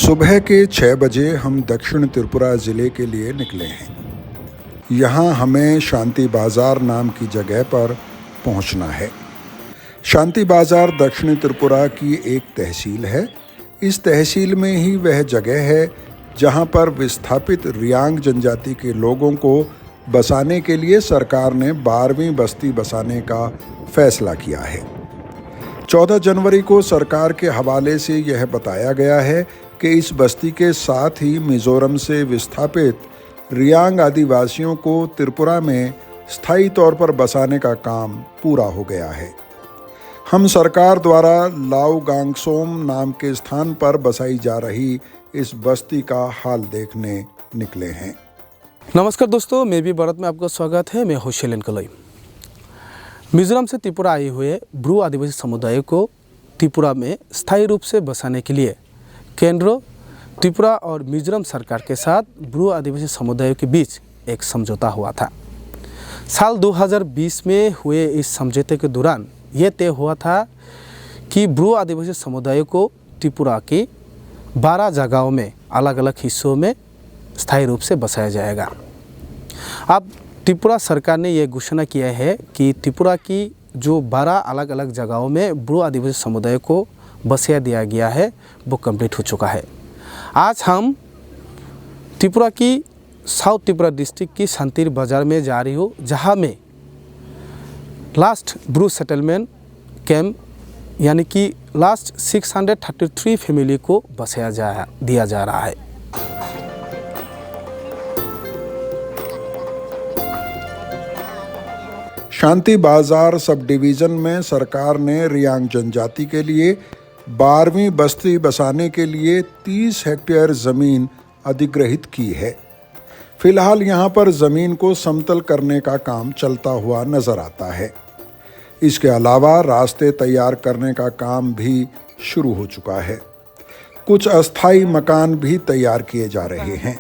सुबह के 6 बजे हम दक्षिण त्रिपुरा ज़िले के लिए निकले हैं। यहाँ हमें शांति बाज़ार नाम की जगह पर पहुँचना है। शांति बाज़ार दक्षिण त्रिपुरा की एक तहसील है। इस तहसील में ही वह जगह है जहाँ पर विस्थापित रियांग जनजाति के लोगों को बसाने के लिए सरकार ने 12वीं बस्ती बसाने का फैसला किया है। 14 जनवरी को सरकार के हवाले से यह बताया गया है कि इस बस्ती के साथ ही मिजोरम से विस्थापित रियांग आदिवासियों को त्रिपुरा में स्थायी तौर पर बसाने का काम पूरा हो गया है। हम सरकार द्वारा लाओ गांगसोम नाम के स्थान पर बसाई जा रही इस बस्ती का हाल देखने निकले हैं। नमस्कार दोस्तों, मैं भी भारत में आपका स्वागत है। मैं होशेलन कलई। मिजोरम से त्रिपुरा आए हुए ब्रू आदिवासी समुदाय को त्रिपुरा में स्थायी रूप से बसाने के लिए केंद्र, त्रिपुरा और मिजोरम सरकार के साथ ब्रू आदिवासी समुदायों के बीच एक समझौता हुआ था। साल 2020 में हुए इस समझौते के दौरान ये तय हुआ था कि ब्रू आदिवासी समुदायों को त्रिपुरा की 12 जगहों में अलग अलग हिस्सों में स्थायी रूप से बसाया जाएगा। अब त्रिपुरा सरकार ने यह घोषणा किया है कि त्रिपुरा की जो 12 अलग अलग जगहों में ब्रू आदिवासी समुदाय को बसाया दिया गया है वो कंप्लीट हो चुका है। आज हम त्रिपुरा की साउथ त्रिपुरा डिस्ट्रिक्ट की शांति बाज़ार में जा रही हूँ, जहाँ में लास्ट ब्रू सेटलमेंट कैंप यानी कि लास्ट 633 फैमिली को बसाया दिया जा रहा है। शांति बाज़ार सब डिवीज़न में सरकार ने रियांग जनजाति के लिए 12वीं बस्ती बसाने के लिए 30 हेक्टेयर ज़मीन अधिग्रहित की है। फिलहाल यहाँ पर ज़मीन को समतल करने का काम चलता हुआ नज़र आता है। इसके अलावा रास्ते तैयार करने का काम भी शुरू हो चुका है। कुछ अस्थायी मकान भी तैयार किए जा रहे हैं।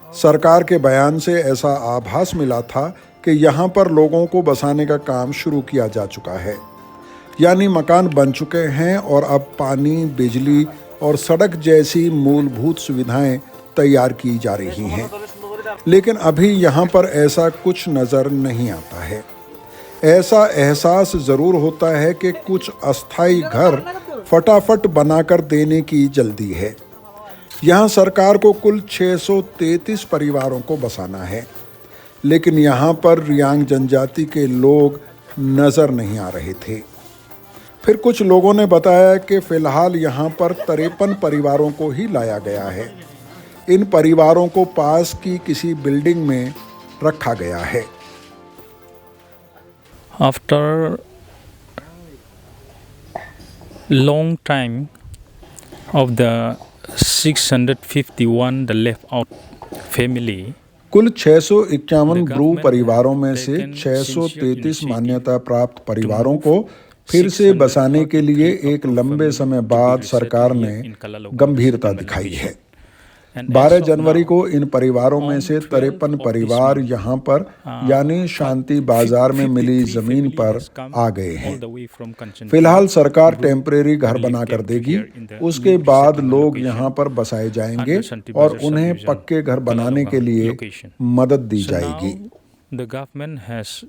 सरकार के बयान से ऐसा आभास मिला था कि यहाँ पर लोगों को बसाने का काम शुरू किया जा चुका है, यानी मकान बन चुके हैं और अब पानी, बिजली और सड़क जैसी मूलभूत सुविधाएं तैयार की जा रही हैं। लेकिन अभी यहाँ पर ऐसा कुछ नज़र नहीं आता है। ऐसा एहसास ज़रूर होता है कि कुछ अस्थायी घर फटाफट बनाकर देने की जल्दी है। यहाँ सरकार को कुल 633 परिवारों को बसाना है, लेकिन यहाँ पर रियांग जनजाति के लोग नज़र नहीं आ रहे थे। फिर कुछ लोगों ने बताया कि फ़िलहाल यहाँ पर 53 परिवारों को ही लाया गया है। इन परिवारों को पास की किसी बिल्डिंग में रखा गया है। After long time of the 651 the left out family, कुल 651 ब्रू परिवारों में से 633 मान्यता प्राप्त परिवारों को फिर से बसाने के लिए एक लंबे समय बाद सरकार ने गंभीरता दिखाई है। 12 जनवरी को इन परिवारों में से 53 परिवार यहाँ पर यानी शांति बाजार में मिली जमीन पर आ गए हैं। फिलहाल सरकार टेम्परेरी घर बनाकर देगी, उसके बाद लोग यहाँ पर बसाए जाएंगे और उन्हें पक्के घर बनाने के लिए मदद दी जाएगी। The government has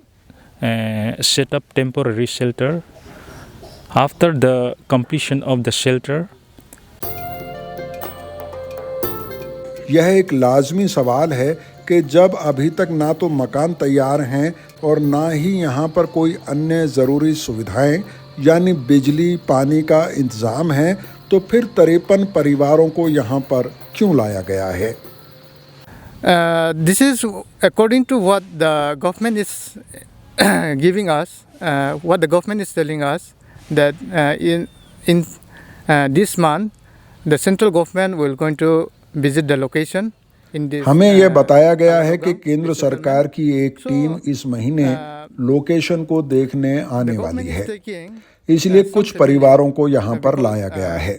set up temporary shelter. After the completion of the shelter, यह एक लाजमी सवाल है कि जब अभी तक ना तो मकान तैयार हैं और ना ही यहाँ पर कोई अन्य ज़रूरी सुविधाएं यानी बिजली, पानी का इंतज़ाम है, तो फिर 53 परिवारों को यहाँ पर क्यों लाया गया है? This is according to what the government is giving us. What the government is telling us that in this month the central government will going to visit the location in this. हमें यह बताया गया है कि केंद्र सरकार की एक टीम इस महीने लोकेशन को देखने आने वाली है, इसलिए कुछ परिवारों को यहाँ पर लाया गया है।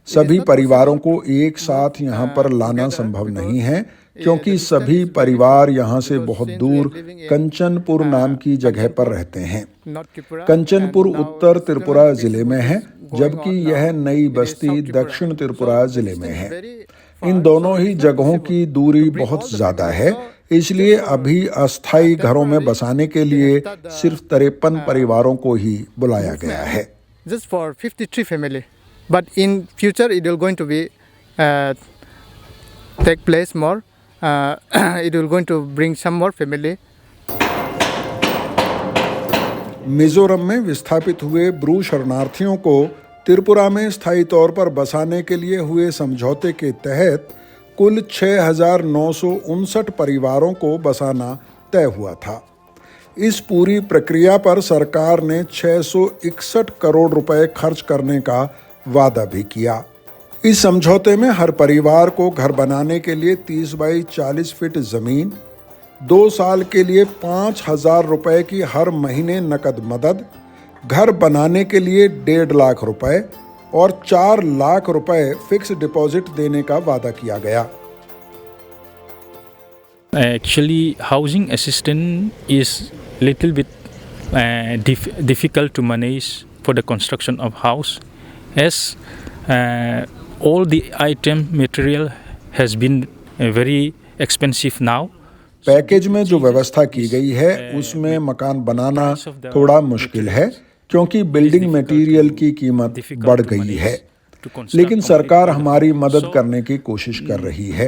सभी परिवारों को एक साथ यहाँ पर लाना संभव नहीं है, क्योंकि सभी परिवार यहाँ से बहुत दूर कंचनपुर नाम की जगह पर रहते हैं। कंचनपुर उत्तर त्रिपुरा जिले में है, जबकि यह नई बस्ती दक्षिण त्रिपुरा जिले में है। इन दोनों ही जगहों की दूरी बहुत ज्यादा है, इसलिए अभी अस्थायी घरों में बसाने के लिए सिर्फ 53 परिवारों को ही बुलाया गया है। Just for 53 family, but in future it will going to be take place more. It will going to bring some more family. Mizoram में विस्थापित हुए ब्रू शरणार्थियों को त्रिपुरा में स्थायी तौर पर बसाने के लिए हुए समझौते के तहत कुल 6,959 परिवारों को बसाना तय हुआ था। इस पूरी प्रक्रिया पर सरकार ने 661 करोड़ रुपए खर्च करने का वादा भी किया। इस समझौते में हर परिवार को घर बनाने के लिए 30 बाई 40 फीट जमीन, 2 साल के लिए 5,000 रुपए की हर महीने नकद मदद, घर बनाने के लिए 1.5 लाख रुपए और 4 लाख रुपए फिक्स डिपॉजिट देने का वादा किया गया। Actually, housing assistance is little bit difficult to manage for the construction of house, as all the item material has been very expensive now. Package में जो व्यवस्था की गई है उसमें मकान बनाना थोड़ा मुश्किल है, क्योंकि बिल्डिंग मटेरियल की कीमत बढ़ गई है। लेकिन सरकार हमारी मदद करने की कोशिश कर रही है।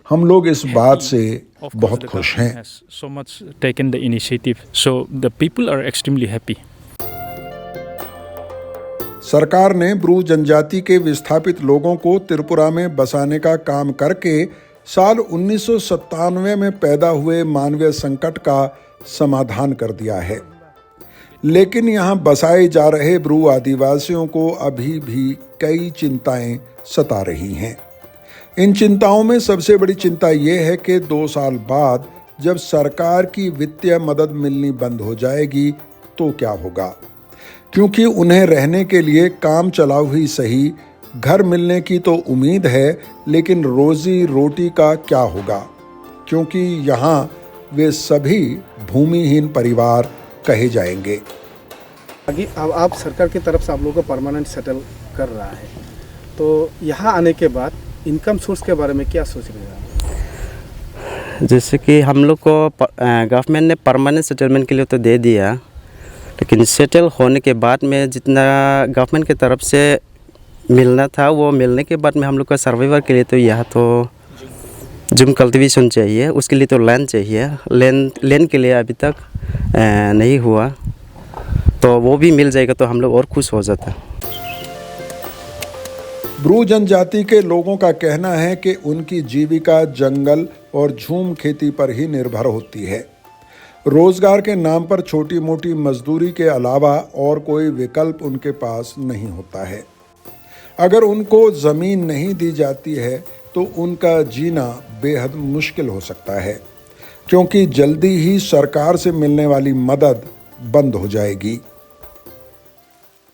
हम लोग इस बात से बहुत खुश हैं। So much taken the initiative, so the people are extremely happy. सरकार ने ब्रू जनजाति के विस्थापित लोगों को त्रिपुरा में बसाने का काम करके साल 1997 में पैदा हुए मानवीय संकट का समाधान कर दिया है। लेकिन यहाँ बसाए जा रहे ब्रू आदिवासियों को अभी भी कई चिंताएं सता रही हैं। इन चिंताओं में सबसे बड़ी चिंता ये है कि 2 साल बाद जब सरकार की वित्तीय मदद मिलनी बंद हो जाएगी तो क्या होगा, क्योंकि उन्हें रहने के लिए काम चलाऊ ही सही घर मिलने की तो उम्मीद है, लेकिन रोजी रोटी का क्या होगा, क्योंकि यहाँ वे सभी भूमिहीन परिवार कहे जाएंगे। अभी अब आप सरकार की तरफ से आप लोगों को परमानेंट सेटल कर रहा है, तो यहाँ आने के बाद इनकम सोर्स के बारे में क्या सोच रहे हैं? जैसे कि हम लोग को गवर्नमेंट ने परमानेंट सेटलमेंट के लिए तो दे दिया, लेकिन सेटल होने के बाद में जितना गवर्नमेंट की तरफ से मिलना था वो मिलने के बाद में हम लोग का सर्वाइवर के लिए तो यहाँ तो जूम कल्टीवेशन चाहिए, उसके लिए तो लैंड चाहिए। लैंड के लिए अभी तक नहीं हुआ, तो वो भी मिल जाएगा तो हम लोग और खुश हो जाता। ब्रू जनजाति के लोगों का कहना है कि उनकी जीविका जंगल और झूम खेती पर ही निर्भर होती है। रोजगार के नाम पर छोटी मोटी मजदूरी के अलावा और कोई विकल्प उनके पास नहीं होता है। अगर उनको जमीन नहीं दी जाती है तो उनका जीना बेहद मुश्किल हो सकता है, क्योंकि जल्दी ही सरकार से मिलने वाली मदद बंद हो जाएगी।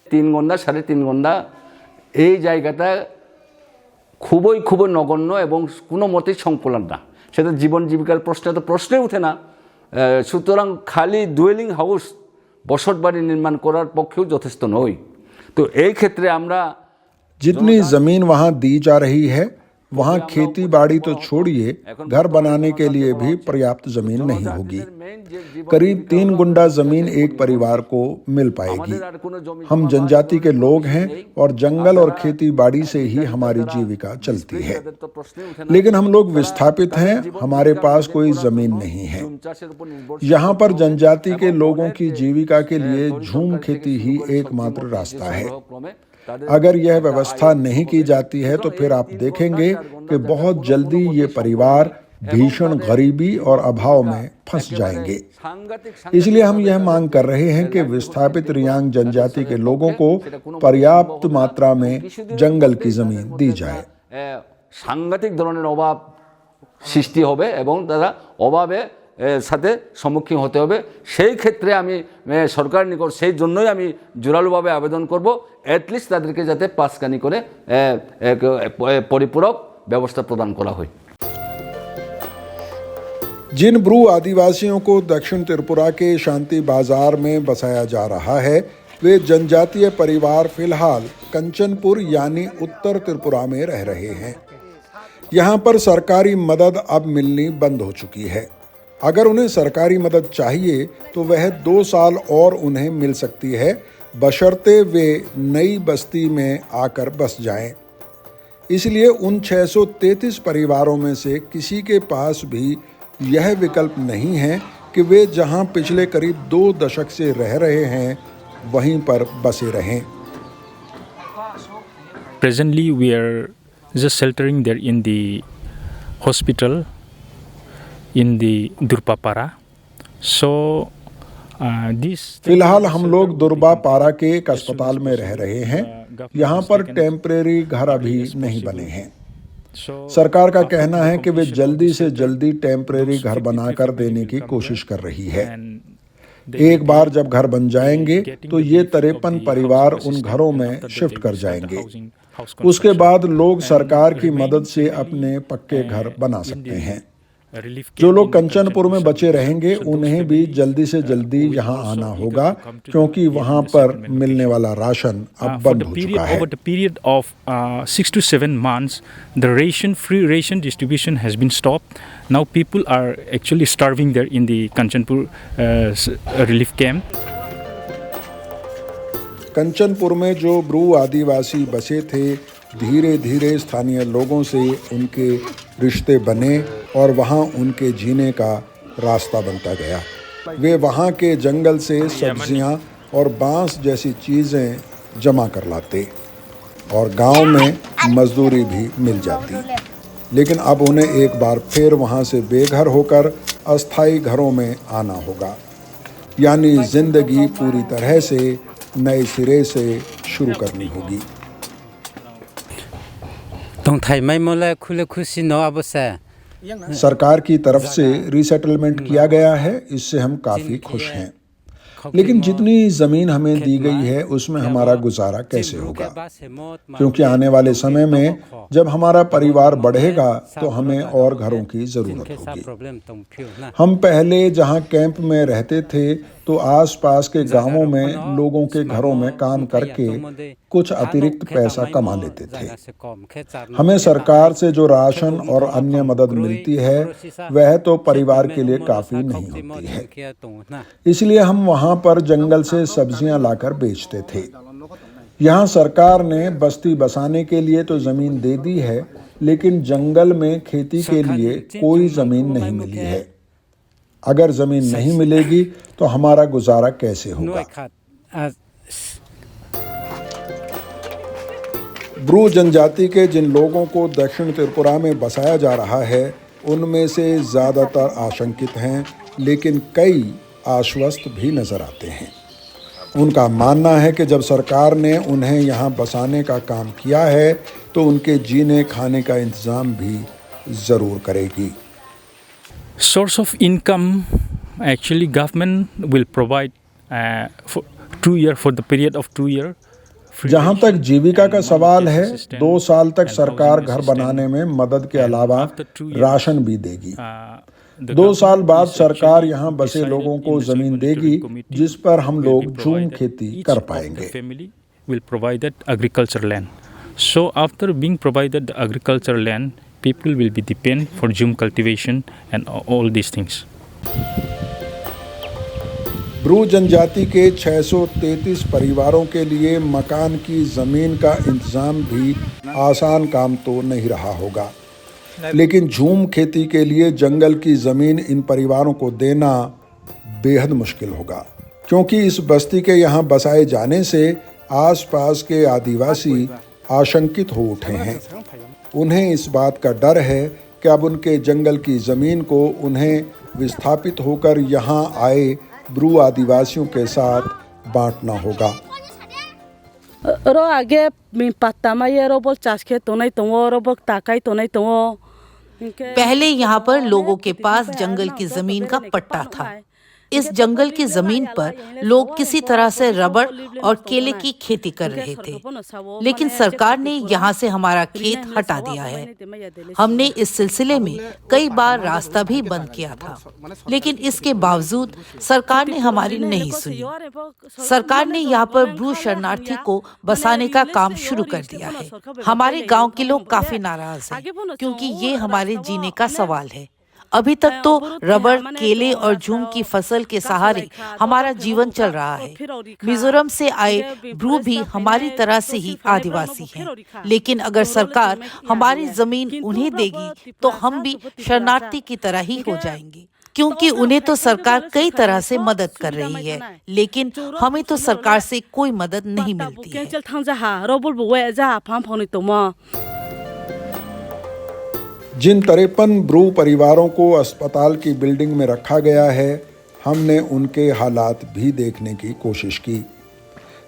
3 গন্ডা 3.5 গন্ডা এই জায়গাটা খুবই নগণ্য এবং কোনো মতেই সংকুলান না, সেটা জীবন জীবিকার প্রশ্ন তো প্রশ্নই ওঠে না। সুতরাং খালি ডুয়েলিং হাউস বসত বাড়ি নির্মাণ করার পক্ষেও যথেষ্ট নয়। তো এই ক্ষেত্রে আমরা जितनी जमीन वहां दी जा रही है वहां खेती बाड़ी तो छोड़िए, घर बनाने के लिए भी पर्याप्त जमीन नहीं होगी। करीब 3 गुंडा जमीन एक परिवार को मिल पाएगी। हम जनजाति के लोग हैं और जंगल और खेती बाड़ी से ही हमारी जीविका चलती है, लेकिन हम लोग विस्थापित हैं, हमारे पास कोई जमीन नहीं है। यहाँ पर जनजाति के लोगों की जीविका के लिए झूम खेती ही एकमात्र रास्ता है। अगर यह व्यवस्था नहीं की जाती है तो फिर आप देखेंगे कि बहुत जल्दी ये परिवार भीषण गरीबी और अभाव में फंस जाएंगे। इसलिए हम यह मांग कर रहे हैं कि विस्थापित रियांग जनजाति के लोगों को पर्याप्त मात्रा में जंगल की जमीन दी जाए। সাংঘাতিক ধরনের অভাব সৃষ্টি হবে এবং তারা অভাবে সাথে সম্মুখীন হতে হবে। সেই ক্ষেত্রে আমি সরকারের নিকট সেই জন্যই আমি জোরালোভাবে আবেদন করব, অ্যাটলিস্ট তাদেরকে যাতে পাঁচকানি করে পরিপূরক ব্যবস্থা প্রদান করা হয়। जिन ब्रू आदिवासियों को दक्षिण त्रिपुरा के शांति बाजार में बसाया जा रहा है, वे जनजातीय परिवार फिलहाल कंचनपुर यानी उत्तर त्रिपुरा में रह रहे हैं। यहाँ पर सरकारी मदद अब मिलनी बंद हो चुकी है। अगर उन्हें सरकारी मदद चाहिए तो वह 2 साल और उन्हें मिल सकती है, बशर्ते वे नई बस्ती में आकर बस जाएं। इसलिए उन 633 परिवारों में से किसी के पास भी यह विकल्प नहीं है कि वे जहां पिछले करीब 2 दशक से रह रहे हैं वहीं पर बसे रहें। Presently, we are just sheltering there in the hospital in the Durpapara. So, this. फिलहाल हम लोग दुर्बापारा के एक अस्पताल में रह रहे हैं। यहाँ पर टेम्परेरी घर अभी नहीं बने हैं। सरकार का कहना है कि वे जल्दी से जल्दी टेम्परेरी घर बनाकर देने की कोशिश कर रही है। एक बार जब घर बन जाएंगे तो ये 53 परिवार उन घरों में शिफ्ट कर जाएंगे। उसके बाद लोग सरकार की मदद से अपने पक्के घर बना सकते हैं। जो लोग कंचनपुर में बचे रहेंगे उन्हें भी जल्दी से जल्दी यहाँ आना होगा, क्योंकि वहाँ पर मिलने वाला राशन अब बंद हो चुका है। Over the period of 6 to 7 months, the free ration distribution has been stopped. Now people are actually starving there in the Kanchanpur relief camp. Kanchanpur में जो ब्रू आदिवासी बसे थे, धीरे धीरे स्थानीय लोगों से उनके रिश्ते बने और वहाँ उनके जीने का रास्ता बनता गया। वे वहाँ के जंगल से सब्जियाँ और बांस जैसी चीज़ें जमा कर लाते और गांव में मजदूरी भी मिल जाती। लेकिन अब उन्हें एक बार फिर वहाँ से बेघर होकर अस्थायी घरों में आना होगा, यानी जिंदगी पूरी तरह से नए सिरे से शुरू करनी होगी। सरकार की तरफ से रीसेटलमेंट किया गया है, इससे हम काफ़ी खुश हैं। लेकिन जितनी ज़मीन हमें दी गई है उसमें हमारा गुजारा कैसे होगा, क्योंकि आने वाले समय में जब हमारा परिवार बढ़ेगा तो हमें और घरों की ज़रूरत होगी। हम पहले जहां कैंप में रहते थे तो आसपास के गांवों में लोगों के घरों में काम करके कुछ अतिरिक्त पैसा कमा लेते थे। हमें सरकार से जो राशन और अन्य मदद मिलती है वह तो परिवार के लिए काफ़ी नहीं होती है। इसलिए हम वहाँ पर जंगल से सब्जियां लाकर बेचते थे। यहाँ सरकार ने बस्ती बसाने के लिए तो ज़मीन दे दी है, लेकिन जंगल में खेती के लिए कोई ज़मीन नहीं मिली है। अगर ज़मीन नहीं मिलेगी तो हमारा गुजारा कैसे होगा। ब्रू जनजाति के जिन लोगों को दक्षिण त्रिपुरा में बसाया जा रहा है उनमें से ज़्यादातर आशंकित हैं, लेकिन कई आश्वस्त भी नजर आते हैं। उनका मानना है कि जब सरकार ने उन्हें यहाँ बसाने का काम किया है तो उनके जीने खाने का इंतज़ाम भी ज़रूर करेगी। Source of income, actually government will provide for 2 year for the period of 2 year. जहाँ तक जीविका का सवाल है, 2 साल तक सरकार घर बनाने में मदद के अलावा राशन भी देगी। 2 साल बाद सरकार यहाँ बसे लोगों को जमीन देगी जिस पर हम लोग झूम खेती कर पाएंगे। Will provide agricultural land. So after being provided the agricultural land, people will be depend for Zoom cultivation and all these things. Bru जनजाति के 633 परिवारों के लिए मकान की ज़मीन का इंतज़ाम भी आसान काम तो नहीं रहा होगा, लेकिन झूम खेती के लिए जंगल की ज़मीन इन परिवारों को देना बेहद मुश्किल होगा, क्योंकि इस बस्ती के यहाँ बसाए जाने से आसपास के आदिवासी आशंकित हो उठे हैं। उन्हें इस बात का डर है कि अब उनके जंगल की ज़मीन को उन्हें विस्थापित होकर यहाँ आए ब्रू आदिवासियों के साथ बांटना होगा। रो आगे पत्ता में ये रो बोल चाष के तो नहीं तो रो बोल ताकाई तो नहीं तो पहले यहाँ पर लोगों के पास जंगल की जमीन का पट्टा था। इस जंगल की जमीन पर लोग किसी तरह से रबड़ और केले की खेती कर रहे थे, लेकिन सरकार ने यहाँ से हमारा खेत हटा दिया है। हमने इस सिलसिले में कई बार रास्ता भी बंद किया था, लेकिन इसके बावजूद सरकार ने हमारी नहीं सुनी। सरकार ने यहाँ पर ब्रू शरणार्थी को बसाने का काम शुरू कर दिया है। हमारे गांव के लोग काफी नाराज हैं, क्योंकि ये हमारे जीने का सवाल है। अभी तक तो रबड़, केले और झूम की फसल के सहारे हमारा जीवन चल रहा है। मिजोरम से आए ब्रू भी हमारी तरह से ही आदिवासी हैं, लेकिन अगर सरकार हमारी जमीन उन्हें देगी तो हम भी शरणार्थी की तरह ही हो जाएंगे, क्योंकि उन्हें तो सरकार कई तरह से मदद कर रही है, लेकिन हमें तो सरकार से कोई मदद नहीं मिलती है। जिन 53 ब्रू परिवारों को अस्पताल की बिल्डिंग में रखा गया है, हमने उनके हालात भी देखने की कोशिश की।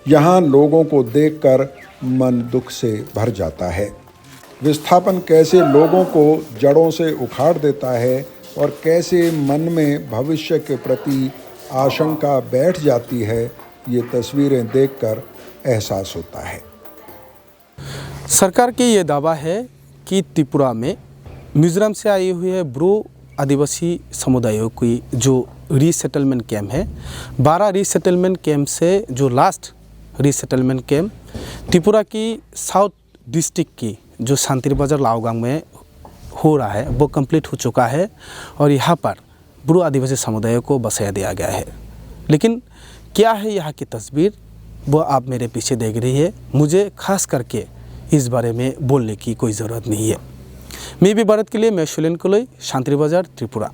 यहाँ लोगों को देखकर मन दुख से भर जाता है। विस्थापन कैसे लोगों को जड़ों से उखाड़ देता है और कैसे मन में भविष्य के प्रति आशंका बैठ जाती है, ये तस्वीरें देखकर एहसास होता है। सरकार की ये दावा है कि त्रिपुरा में मिजोरम से आई हुई है ब्रू आदिवासी समुदायों की जो रीसेटलमेंट कैंप है, 12 रीसेटलमेंट कैंप से जो लास्ट रीसेटलमेंट कैंप त्रिपुरा की साउथ डिस्ट्रिक्ट की जो शांति बाजार लाओगांग में हो रहा है वो कंप्लीट हो चुका है और यहाँ पर ब्रू आदिवासी समुदायों को बसाया दिया गया है। लेकिन क्या है यहाँ की तस्वीर, वो आप मेरे पीछे देख रही है। मुझे खास करके इस बारे में बोलने की कोई ज़रूरत नहीं है। मैं भी भारत के लिए मैं शैलेंद्र कलोई, शांति बाजार, त्रिपुरा।